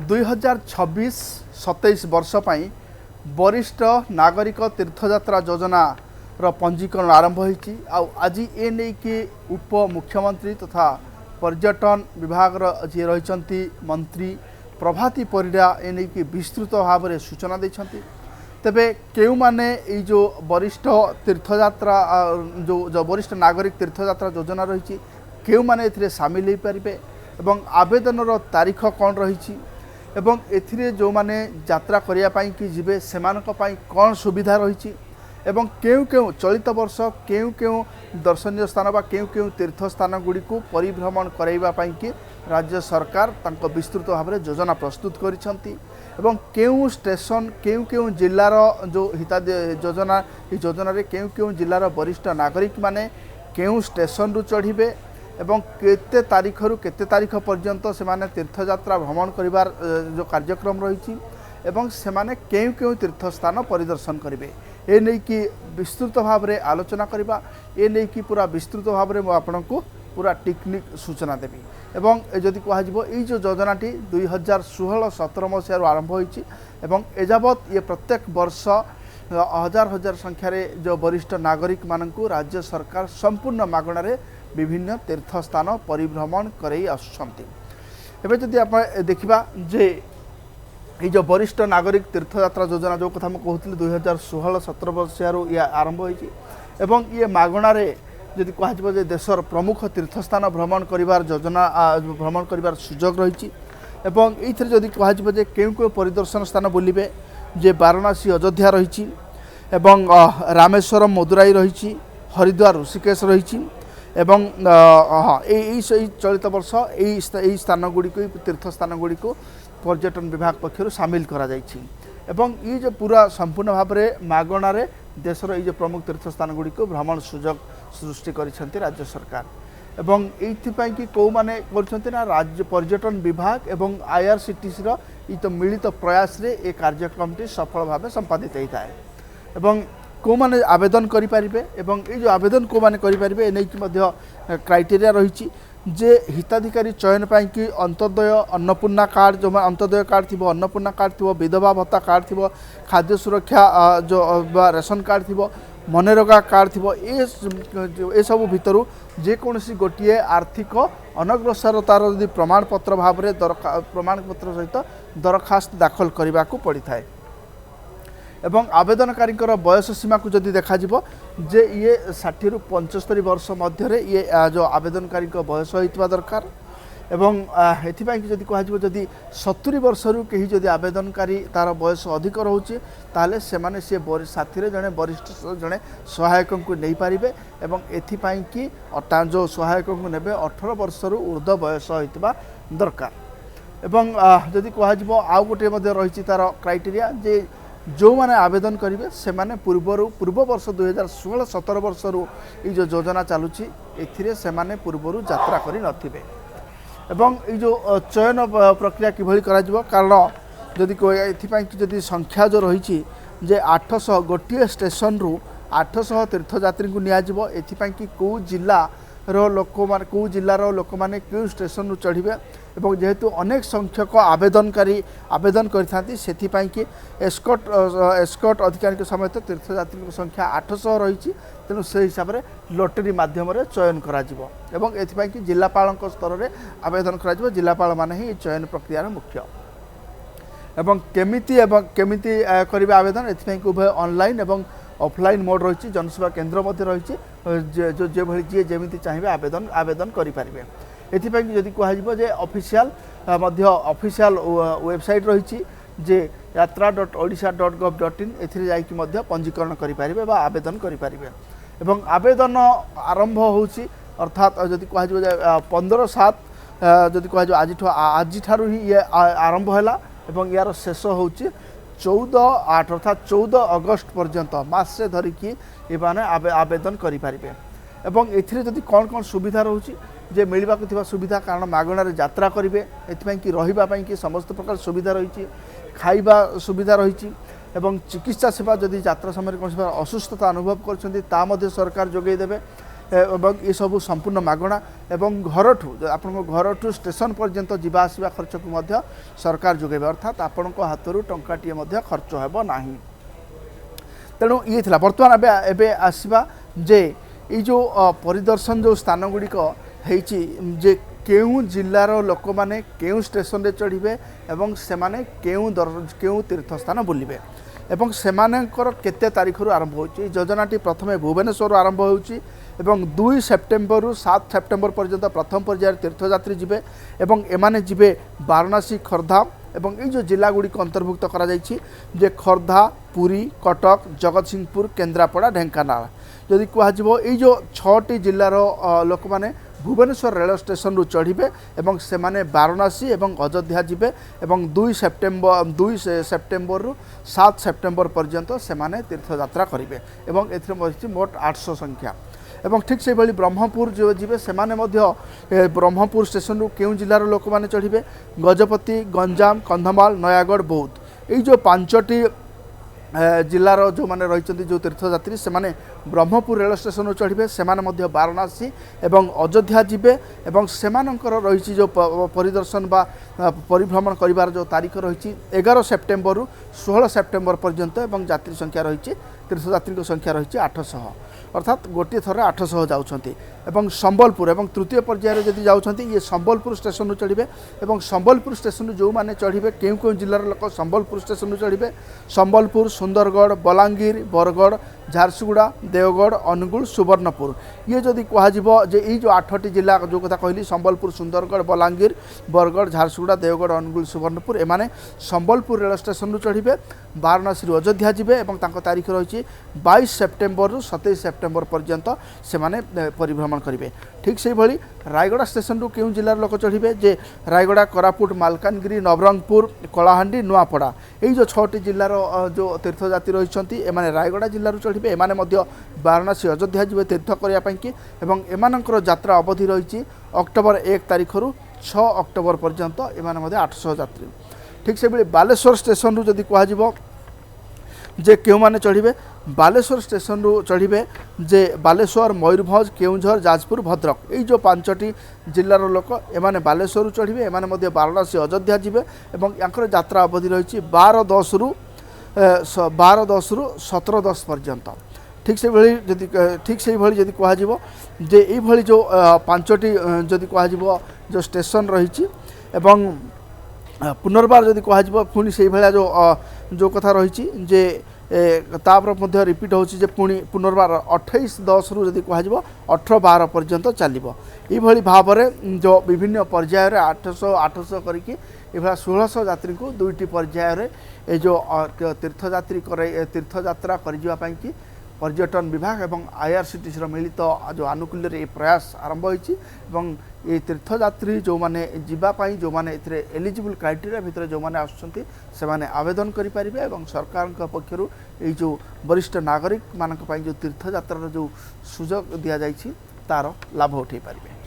2026-27 वर्ष पर वरिष्ठ नागरिक तीर्थयात्रा योजना पंजीकरण आरंभ होती आज ए नहीं कि उप मुख्यमंत्री तथा पर्यटन विभाग जी रही मंत्री प्रभाती परिडा ए नहीं कि विस्तृत भाव में सूचना देते तेबे केउ माने जो वरिष्ठ तीर्थयात्रा जो वरिष्ठ नागरिक तीर्थयात्रा योजना रही केउ माने एथिरे शामिल हो पारे एवं आवेदन तारीख कौन रही एवं एथिरे जो माने यात्रा करिया पाई कि जिबे सेमानक पाई कौन सुविधा रही एवं केउ केउ चलित वर्ष केउ केउ दर्शनीय स्थान बा केउ केउ तीर्थ स्थान गुड़ी को परिभ्रमण कराइबा पाई कि राज्य सरकार तांको विस्तृत भाव में योजना प्रस्तुत करिसंती एवं केउ स्टेशन केउ केउ जिल्लार जो हिता योजना योजना रे केउ केउ जिल्लार वरिष्ठ नागरिक माने केउ स्टेशन रु चढ़िबे एवं केते तारीख रु केते तारीख पर्यंत से माने तीर्थयात्रा भ्रमण करिवार जो कार्यक्रम रही एवं से माने केउ केउ तीर्थ स्थान परिदर्शन करिवे ए नहीं कि विस्तृत भाव में आलोचना करबा ए नहीं कि पूरा विस्तृत भाव में आपको पूरा टेक्निक सूचना देवी एवं जदि कह ये जो योजनाटी 2016-17 मसीह आरंभ होती एजावत ये प्रत्येक वर्ष हजार हजार संख्यार जो वरिष्ठ नागरिक मानू राज्य सरकार संपूर्ण मागणारे विभिन्न तीर्थ स्थान परिभ्रमण करई आसुछंती। एबे जदि आप देखिबा जे ये जो वरिष्ठ नागरिक तीर्थयात्रा योजना जो कथा कहूँ 2016-17 मसीह ये आरंभ होती ये मागणारे जदि कह देशर प्रमुख तीर्थस्थान भ्रमण करिवार योजना भ्रमण करिवार सुजोग रही ये जदि कह केउ परिदर्शन स्थान बुलिबे जे वाराणसी अयोध्या रही रामेश्वरम मदुराई रही हरिद्वार ऋषिकेश रही एवं हाँ यही चलित वर्ष यही स्थान गुड़ी तीर्थ स्थान गुड़ी को पर्यटन विभाग पक्षर सामिल करा जाइछि एवं ये जो पूरा संपूर्ण भाव में मागणारे देशर ये जो प्रमुख तीर्थ स्थान गुड़ी को भ्रमण सुजोग सृष्टि करिसेंति राज्य सरकार एवं एइथिपाई कि कौ माने करछंति ना राज्य पर्यटन विभाग एवं आईआरसीटीसी रो ई तो मिलित प्रयास रे ए कार्यक्रमटी सफल भाव संपादित होता है एवं कौ माने आवेदन करि पारिबे एवं ये जो आवेदन कौ माने करि पारिबे एनै कि मध्य क्राइटेरिया रही जे हिताधिकारी चयन पाई कि अंत्योदय अन्नपूर्णा कार्ड जो अंत्योदय कार्ड थी अन्नपूर्णा कार्ड थी विधवा भत्ता कार्ड थी खाद्य सुरक्षा जो रेशन कार्ड थी मनरेगा कार्ड थी ए सब भितर जेकोसी गोटे आर्थिक अनग्रसरतार यदि प्रमाणपत्र भाव में प्रमाणपत्र सहित दरखास्त दाखल करने को पड़ी था एवं आवेदनकारी बयस सीमा को जदि देखा जे ये 60 रु 75 वर्ष मध्य ये जो आवेदनकारी बयस होता दरकार एवं एथिपाई कि जदि कह जदि 70 वर्ष रु कहीं जदि आवेदनकारी तार बयस अधिक रोचे ताले से माने से साथी जड़े वरिष्ठ जड़े सहायक को नहीं पारे एवं एथिपाई कि जो सहायक को नेबे 18 वर्ष रु ऊर्ध्व बयस होता दरकार एवं जदि कह आउ गोटे रही तार क्राइटेरिया जे जो माने आवेदन करेंगे से माने पूर्व वर्ष 2016-17 वर्ष ये जो योजना चलुची एथिरे से माने पूर्वर यात्रा करि नथिबे एवं ये जो चयन प्रक्रिया किभली करा जिवो कारण जदि एथिपाई कि जदि संख्या जो रही जे 800 गोटे स्टेशन रु 800 तीर्थयात्री को नियाजिवो एथिपाई कि को जिला रो लोक माने को जिल्लार लोक माने क्यों स्टेशन रु चढ़िबे एवं जेहेतु अनेक संख्यक आवेदनकारी आवेदन करिथांती सेथिपाई कि एस्कॉट अधिकारी समेत तीर्थयात्री संख्या 800 रही तेणु से हिसाब से लॉटरी माध्यम चयन करा जिवो एवं एथिपाई कि जिलापाल स्तर में आवेदन करा जिवो जिलापाल माने ही चयन प्रक्रिया मुख्य एवं केमिति करिबे आवेदन एथिपाई कि उभय ऑनलाइन एवं ऑफलाइन मोड रही जनसेवा केन्द्र रही जो भली जी जमी चाहिए आवेदन करें एथिपाई जदि कह ऑफिशियल ऑफिशियल वेबसाइट रही जे yatra.odisha.gov.in एथिरे जाइकि मध्य पंजीकरण करें आवेदन करें एवं आवेदन आरंभ होची अर्थात जदि कह 15/7 जदि कह आज ही ये आरंभ है एवं यार शेष होची 14/8 अर्थात 14 अगस्त पर्यंत मासे धरिकी ये माने आवेदन करें एवं एथिरे जदि कौन कौन सुविधा रोची जे मिलवा को सुविधा कारण मागणार यात्रा करेंगे एथिपाई कि रही कि समस्त प्रकार सुविधा रही खाइबा सुविधा रही एवं चिकित्सा सेवा जदि यात्रा समय कौन असुस्थता अनुभव कर सरकार जोगेदेवे ଏବଂ ଏସବୁ ସମ୍ପୂର୍ଣ୍ଣ ମାଗଣା ଏବଂ ଘରଠୁ ଆପଣଙ୍କ ଘରଠୁ ଷ୍ଟେସନ ପର୍ଯ୍ୟନ୍ତ ଯିବା ଆସିବା ଖର୍ଚ୍ଚକୁ ମଧ୍ୟ ସରକାର ଯୋଗାଇବେ ଅର୍ଥାତ୍ ଆପଣଙ୍କ ହାତରୁ ଟଙ୍କାଟିଏ ମଧ୍ୟ ଖର୍ଚ୍ଚ ହେବ ନାହିଁ। ତେଣୁ ଇଏ ଥିଲା ବର୍ତ୍ତମାନ ଏବେ ଆସିବା ଯେ ଏଇ ଯେଉଁ ପରିଦର୍ଶନ ଯେଉଁ ସ୍ଥାନ ଗୁଡ଼ିକ ହେଇଛି ଯେ କେଉଁ ଜିଲ୍ଲାର ଲୋକମାନେ କେଉଁ ଷ୍ଟେସନରେ ଚଢ଼ିବେ ଏବଂ ସେମାନେ କେଉଁ ତୀର୍ଥସ୍ଥାନ ବୁଲିବେ ଏବଂ ସେମାନଙ୍କର କେତେ ତାରିଖରୁ ଆରମ୍ଭ ହେଉଛି। এই ଯୋଜନାଟି ପ୍ରଥମେ ଭୁବନେଶ୍ୱରରୁ ଆରମ୍ଭ ହେଉଛି ଏବଂ 2 ସେପ୍ଟେମ୍ବରରୁ 7 ସେପ୍ଟେମ୍ବର ପର୍ଯ୍ୟନ୍ତ ପ୍ରଥମ ପର୍ଯ୍ୟାୟରେ ତୀର୍ଥଯାତ୍ରୀ ଯିବେ ଏବଂ ଏମାନେ ଯିବେ ବାରାଣାସୀ ଖୋର୍ଦ୍ଧା এবং এই যে জেলাগুড়ি অন্তর্ভুক্ত করা যাইছি যে খোর্ধা পুরী কটক জগতসিংহপুর কেন্দ্রাপড়া ঢেঙ্কানাল যদি কুহযিব এই যে 6টি জেলার লোক মানে ভুবনেশ্বর রেল স্টেশন চড়বে এবং সেমানে বারাণসী এবং অযোধ্যা যাবে এবং 2 সেপ্টেম্বর 7 সেপ্টেম্বর পর্যন্ত সেমানে তীর্থযাত্রা করবে এবং এথিরে মোট 800 সংখ্যা এবং ঠিক সেইভাবে ব্রহ্মপুর যে যাবে সেমানে মধ্য ব্রহ্মপুর স্টেশনরু কেউ জেলার লোক মানে চড়বে গজপতি গঞ্জাম কন্ধমাল নয়াগড় বৌদ্ধ এই যে 5টি জেলার যে মানে রয়েছেন যে তীর্থযাত্রী সেমানে ব্রহ্মপুর রেল স্টেশন চড়বে সেমানে মধ্য বারাণসী এবং অযোধ্যা যাবে এবং সেমানଙ୍କର রয়েছে যে পরিদর্শন বা পরিভ্রমণ করিবার যে তারিখ রয়েছে 11 সেপ্টেম্বর 16 সেপ্টেম্বর পর্যন্ত এবং যাত্রী সংখ্যা রয়েছে তীর্থযাত্রী সংখ্যা রয়েছে 800 অর্থাৎ গোটিয়ে থরে 800 যাচ্ছেন এবং সম্বলপুর এবং তৃতীয় পর্যায়ে যদি যাচ্ছেন ইয়ে সম্বলপুর স্টেশন চড়বে এবং সম্বলপুর স্টেশন যে চড়বে কেউ কেউ জেলার লোক সম্বলপুর স্টেশন চড়বে সম্বলপুর সুন্দরগড় বলাঙ্গীর বরগড় ঝারসুগুড়া দেওগড় অনুগুল সুবর্ণপুর ইয়ে যদি কুহযিব যে এই যে 8টি জেলা যে কথা কহিলি সম্বলপুর সুন্দরগড় বলাঙ্গীর বরগড় ঝারসুগুড়া দেওগড় অনুগুল সুবর্ণপুর এমানে সম্বলপুর রেল স্টেশন চড়বে বারাণসী অযোধ্যা যাবে এবং তাঁর তারিখ রয়েছে 22 সেপ্টেম্বর 27 সেপ্টেম্বর পর্যন্ত সেমানে পরিভ্রমণ করবে ঠিক সেইভাবে রায়গড়া স্টেশন কেউ জেলার লোক চড়বে যে রায়গড়া কোরাপুট মালকানগিরি নবরঙ্গপুর কলাহান্ডি নুয়াপড়া এই যে 6টি জেলার যে তীর্থযাত্রী রয়েছেন এমানে রায়গড়া জেলার চড়বে এমানে মধ্য বারাণসী অযোধ্যা যাবে তীর্থ করা এবং এমানଙ୍କର যাত্রা অবধি রয়েছে অক্টোবর 1 তারিখর 6 অক্টোবর পর্যন্ত এমানে মধ্যে 800 যাত্রী ঠিক সেইভাবে বালেশ্বর স্টেশন যদি কুহযিব যে কেউ মানে চড়বে বালেশ্বর স্টেশন চড়বে যে বালেশ্বর ময়ূরভঞ্জ কেউঝর যাজপুর ভদ্রক এই যে 5টি জেলার লোক এমানে বালেশ্বর চড়বে এমানে মধ্যে বারাণসী অযোধ্যা যাবে এবং ইয়াঙ্কর যাত্রা অবধি রয়েছে 12-10 রু 17-10 পর্যন্ত ঠিক সেইভাবে যদি কুহযিব যে এইভাবে যে 5টি যদি কুহযিব যে স্টেশন রয়েছে এবং পুনর্বার যদি কুহযিব পুনি সেইভাবে যে কথা রয়েছে যে তাপরে মধ্যে রিপিট হচ্ছে যে পুনর্বার 28-10 রু যদি কুহযিব 18-12 পর্যন্ত চালিব এইভাবে ভাবে যে বিভিন্ন পর্যায়ে 800 করিকি এভাবে 1600 যাত্রী 2টি পর্যায়ে এই যে তীর্থযাত্রা করা কি पर्यटन विभाग और आईआरसीटीसी मिलित जो आनुकूल्य ये प्रयास आरंभ होती ये तीर्थयात्री जो मैंने जीवाई जो मैंने एलिजिबल क्राइटेरिया भितर जो मैंने आसने आवेदन करें और सरकार पक्षर ये जो वरिष्ठ नागरिक मान जो तीर्थयात्रार जो सुजोग दि जाए तार लाभ उठे पारे।